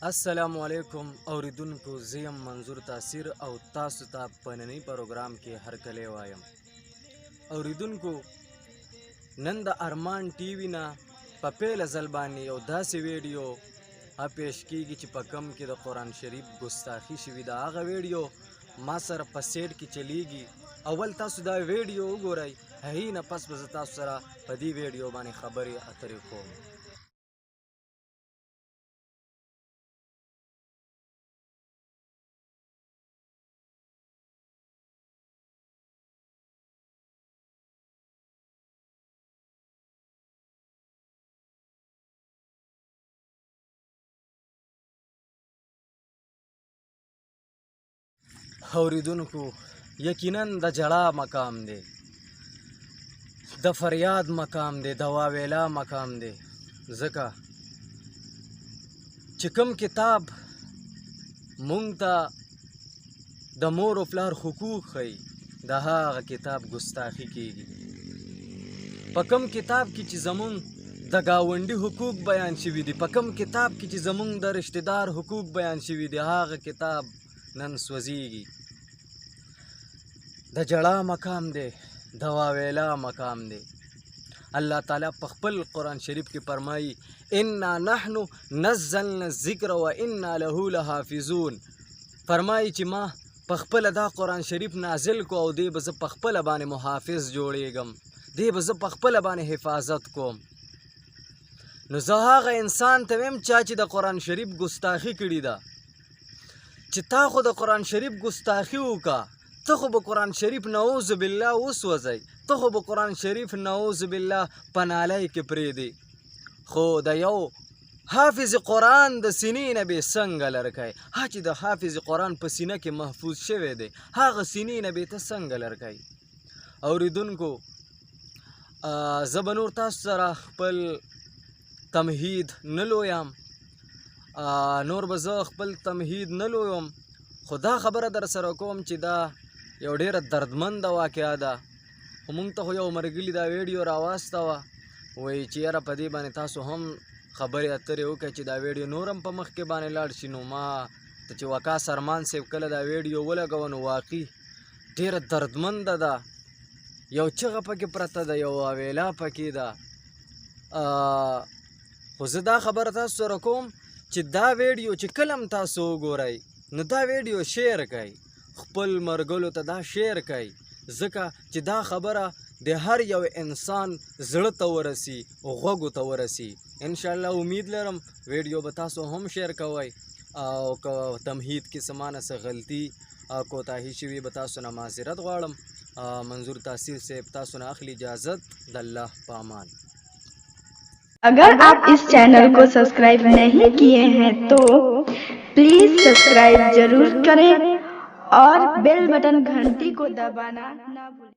السلام علیکم اوریدونکو، زیم منظور تاثیر او تاسو ته په نننی پروګرام کې هرکلی وایم. اوریدونکو، نن د ارمان ټي وي نه په پیله ځل باندې یو داسې ویډیو پیش کیږي چې په کم کې د قرآن شریف ګستاخي شوي ده. هغه ویډیو ما سره په سیټ کې چلیږي. اول تاسو دا ویډیو وګورئ، هغې نه پس به زه تاسو سره په دې ویډیو باندې خبرې اترې کوم. اوریدونکو، یقینا د جړا مقام دی، د فریاد مقام دی، د واویلا مقام دی. ځکه چې کوم کتاب مونږ ته د مور و پلار حقوق ښیي، د هغه کتاب ګستاخي کیږي. په کوم کتاب کې چې زمونږ د ګاونډي حقوق بیان شوي دي، په کوم کتاب کې چې زمونږ د رشتې دار حقوق بیان شوي دي، هغه کتاب نن سوځېږي. د جړا مقام دی، د واویلا مقام دی. الله تعالی په خپل قرآن شریف کې فرمایي: انا نحن نزلنا الذکر و انا له لحافظون. فرمایي چې ما په خپله دا قرآن شریف نازل کو او دی به زه په خپله باندې محافظ جوړیږم، دی به زه په خپله باندې حفاظت کوم. نو زه هغه انسان ته ویم چا چې د قرآن شریف ګستاخي کړې ده چې تا خو د قرآن شریف ګستاخي وکړه، ته خو به قرآن شریف نعوذ بالله وسوځئ، ته خو به قرآن شریف نعوذ بالله په نالۍ کې پرېږدي. خو د یو حافظ قرآن د سینې نه بې څنګه لرې کوې؟ هغه چې د حافظ قرآن په سینه کې محفوظ شوی دی، هغه سینې نه بې ته څنګه لرې کوې؟ اوریدونکو، زه به نور تاسو سره خپل تمهید نه لویم، نور به زه خپل تمهید نه لویم، خو دا خبره در سره کوم چې دا یو ډیره دردمنده واقعه ده. خو مونږ ته خو یو ملګري دا ویډیو راواستوه، وایي چې یاره په دې باندې تاسو هم خبرې اترې وکړئ چې دا ویډیو نور هم په مخکې باندې لاړ شي. نو ما ته چې وقاص ارمان صاحب کله دا ویډیو ولګوه نو واقعي ډیره دردمنده ده. یو چغه پکې پرته ده، یو واویلا پکې ده. خو زه دا خبره تاسو سره کوم چې دا ویډیو چې کله هم تاسو وګورئ نو دا ویډیو شیر کړئ، خپل ملګرو ته دا شیر کړئ، ځکه چې دا خبره د هر یو انسان زړه ته ورسي، غوږو ته ورسي. انشاءالله امید لرم ویډیو به تاسو هم شیر کوئ، او که تمهید کې څه مانه څه غلطي کوتاهي شوي به تاسو نه معذرت غواړم. منظور تاثیر صاحب تاسو نه اخلي اجازت. د الله په امان. अगर आप इस चैनल को सब्सक्राइब नहीं किए हैं तो प्लीज सब्सक्राइब जरूर करें और बेल बटन घंटी को दबाना ना भूलें।